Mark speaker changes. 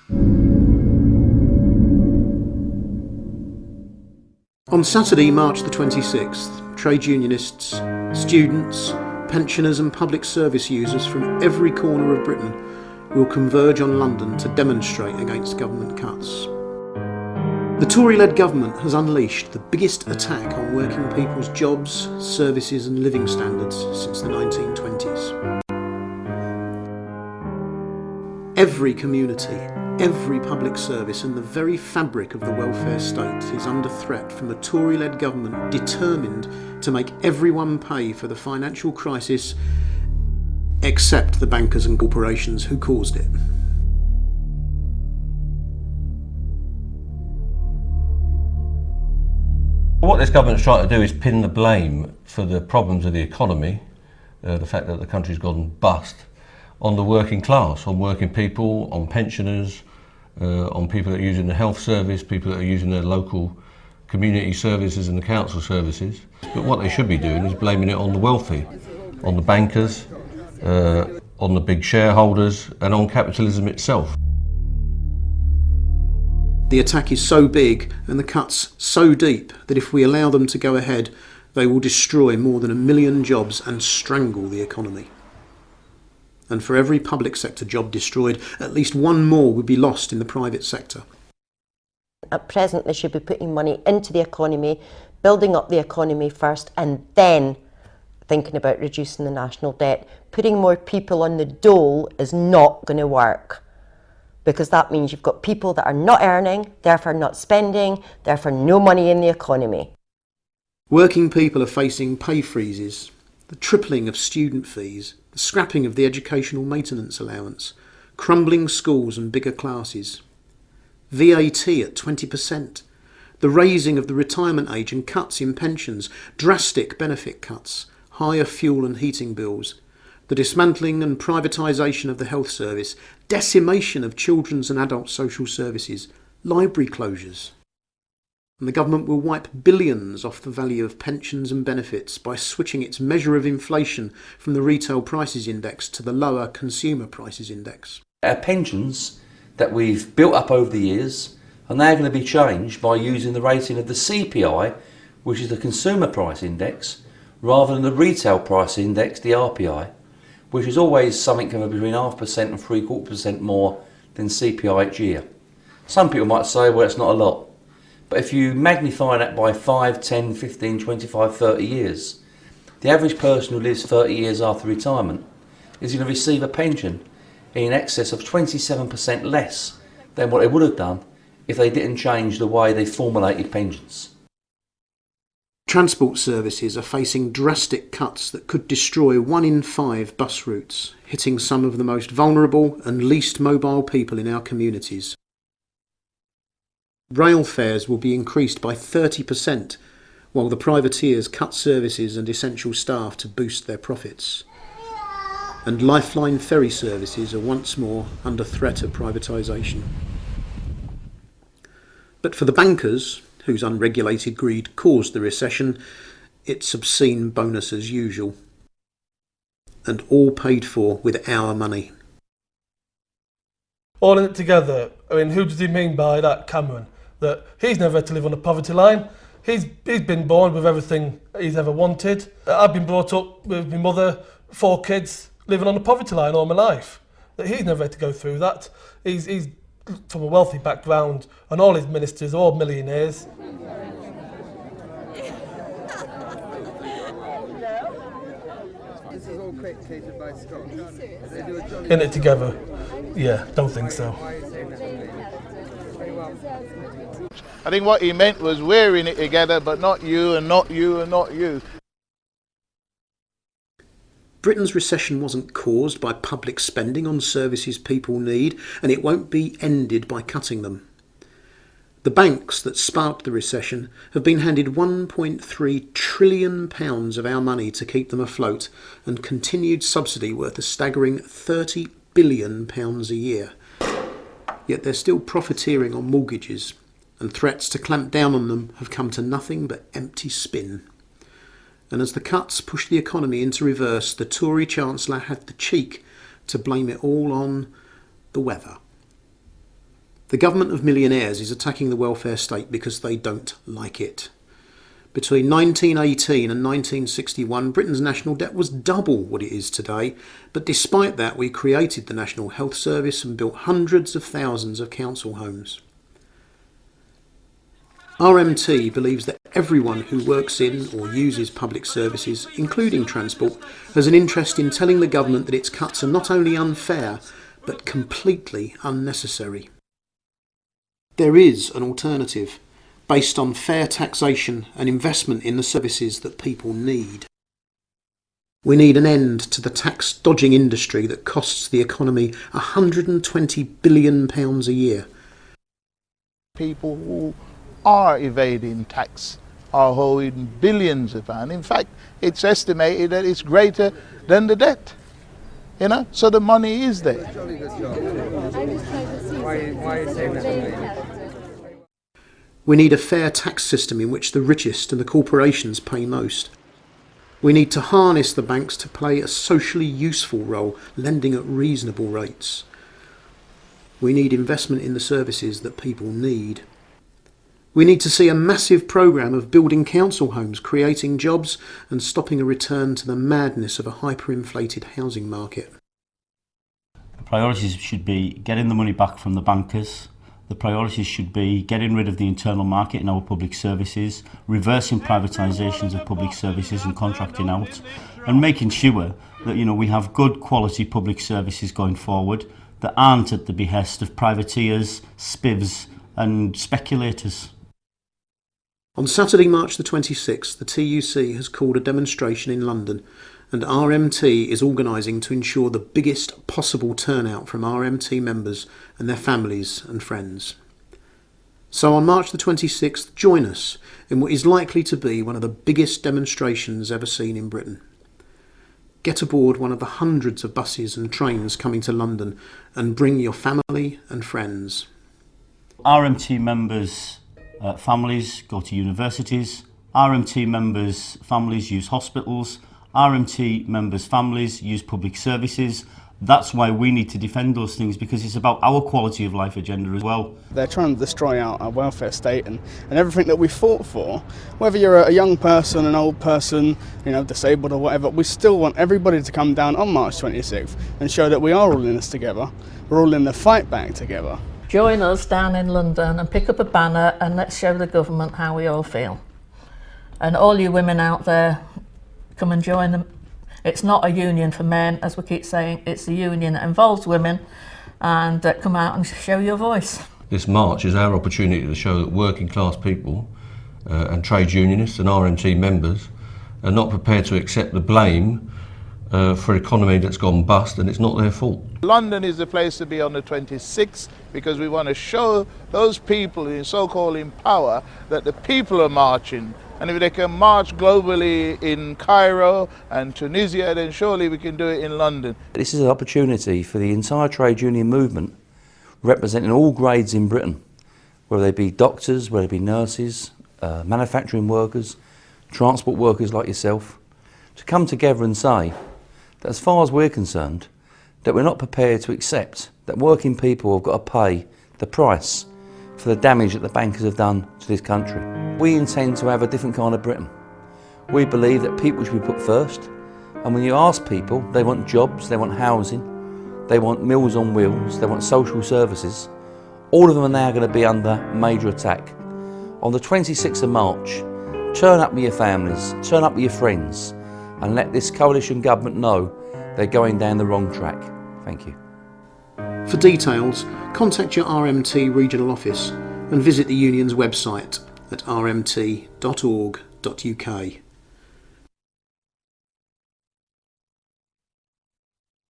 Speaker 1: On Saturday, March the 26th, trade unionists, students, pensioners and public service users from every corner of Britain will converge on London to demonstrate against government cuts. The Tory-led government has unleashed the biggest attack on working people's jobs, services and living standards since the 1920s. Every community, every public service and the very fabric of the welfare state is under threat from a Tory-led government determined to make everyone pay for the financial crisis except the bankers and corporations who caused it.
Speaker 2: What this government is trying to do is pin the blame for the problems of the economy, the fact that the country's gone bust, on the working class, on working people, on pensioners, on people that are using the health service, people that are using their local community services and the council services. But what they should be doing is blaming it on the wealthy, on the bankers, on the big shareholders and on capitalism itself.
Speaker 1: The attack is so big and the cuts so deep that if we allow them to go ahead, they will destroy more than 1 million jobs and strangle the economy. And for every public sector job destroyed, at least one more would be lost in the private sector.
Speaker 3: At present, they should be putting money into the economy, building up the economy first, and then thinking about reducing the national debt. Putting more people on the dole is not going to work, because that means you've got people that are not earning, therefore not spending, therefore no money in the economy.
Speaker 1: Working people are facing pay freezes, the tripling of student fees, the scrapping of the educational maintenance allowance, crumbling schools and bigger classes, VAT at 20%, the raising of the retirement age and cuts in pensions, drastic benefit cuts, higher fuel and heating bills, the dismantling and privatisation of the health service, decimation of children's and adult social services, library closures. And the government will wipe billions off the value of pensions and benefits by switching its measure of inflation from the retail prices index to the lower consumer prices index.
Speaker 4: Our pensions that we've built up over the years are now going to be changed by using the rating of the CPI, which is the consumer price index, rather than the retail price index, the RPI, which is always something between 0.5% and 0.75% more than CPI each year. Some people might say, well, it's not a lot. But if you magnify that by 5, 10, 15, 25, 30 years, the average person who lives 30 years after retirement is going to receive a pension in excess of 27% less than what they would have done if they didn't change the way they formulated pensions.
Speaker 1: Transport services are facing drastic cuts that could destroy 1 in 5 bus routes, hitting some of the most vulnerable and least mobile people in our communities. Rail fares will be increased by 30%, while the privateers cut services and essential staff to boost their profits. And lifeline ferry services are once more under threat of privatisation. But for the bankers, whose unregulated greed caused the recession, it's obscene bonus as usual. And all paid for with our money.
Speaker 5: All in it together. I mean, who does he mean by that, Cameron? That he's never had to live on the poverty line. He's been born with everything he's ever wanted. I've been brought up with my mother, 4 kids, living on the poverty line all my life. That he's never had to go through that. He's from a wealthy background, and all his ministers are all millionaires.
Speaker 6: This is all created by Scott.
Speaker 5: In it together? Yeah, don't think so.
Speaker 7: I think what he meant was we're in it together, but not you and not you and not you.
Speaker 1: Britain's recession wasn't caused by public spending on services people need, and it won't be ended by cutting them. The banks that sparked the recession have been handed £1.3 trillion of our money to keep them afloat, and continued subsidy worth a staggering £30 billion a year. Yet they're still profiteering on mortgages, and threats to clamp down on them have come to nothing but empty spin. And as the cuts pushed the economy into reverse, the Tory Chancellor had the cheek to blame it all on the weather. The government of millionaires is attacking the welfare state because they don't like it. Between 1918 and 1961, Britain's national debt was double what it is today, but despite that we created the National Health Service and built hundreds of thousands of council homes. RMT believes that everyone who works in or uses public services, including transport, has an interest in telling the government that its cuts are not only unfair, but completely unnecessary. There is an alternative, based on fair taxation and investment in the services that people need. We need an end to the tax dodging industry that costs the economy £120 billion a year.
Speaker 7: People who are evading tax are owing billions of pounds. In fact, it's estimated that it's greater than the debt. You know, so the money is there.
Speaker 1: We need a fair tax system in which the richest and the corporations pay most. We need to harness the banks to play a socially useful role, lending at reasonable rates. We need investment in the services that people need. We need to see a massive programme of building council homes, creating jobs and stopping a return to the madness of a hyperinflated housing market.
Speaker 6: The priorities should be getting the money back from the bankers. The priorities should be getting rid of the internal market in our public services, reversing privatisations of public services and contracting out, and making sure that we have good quality public services going forward that aren't at the behest of privateers, spivs and speculators.
Speaker 1: On Saturday, March the 26th, the TUC has called a demonstration in London, and RMT is organising to ensure the biggest possible turnout from RMT members and their families and friends. So on March the 26th, join us in what is likely to be one of the biggest demonstrations ever seen in Britain. Get aboard one of the hundreds of buses and trains coming to London and bring your family and friends.
Speaker 6: RMT members' families go to universities, RMT members' families use hospitals, RMT members' families use public services. That's why we need to defend those things, because it's about our quality of life agenda as well.
Speaker 8: They're trying to destroy our welfare state and everything that we fought for. Whether you're a young person, an old person, disabled or whatever, we still want everybody to come down on March 26th and show that we are all in this together. We're all in the fight back together.
Speaker 9: Join us down in London and pick up a banner and let's show the government how we all feel. And all you women out there, come and join them. It's not a union for men, as we keep saying, it's a union that involves women, and come out and show your voice. This march is our opportunity to show that working class people and trade unionists and RMT members are not prepared to accept the blame for an economy that's gone bust, and it's not their fault.
Speaker 7: London is the place to be on the 26th because we want to show those people in so-called in power that the people are marching. And if they can march globally in Cairo and Tunisia, then surely we can do it in London.
Speaker 4: This is an opportunity for the entire trade union movement, representing all grades in Britain, whether they be doctors, whether they be nurses, manufacturing workers, transport workers like yourself, to come together and say that as far as we're concerned, that we're not prepared to accept that working people have got to pay the price for the damage that the bankers have done to this country. We intend to have a different kind of Britain. We believe that people should be put first, and when you ask people, they want jobs, they want housing, they want meals on wheels, they want social services. All of them are now going to be under major attack. On the 26th of March, turn up with your families, turn up with your friends, and let this coalition government know they're going down the wrong track. Thank you.
Speaker 1: For details, contact your RMT regional office and visit the union's website at rmt.org.uk.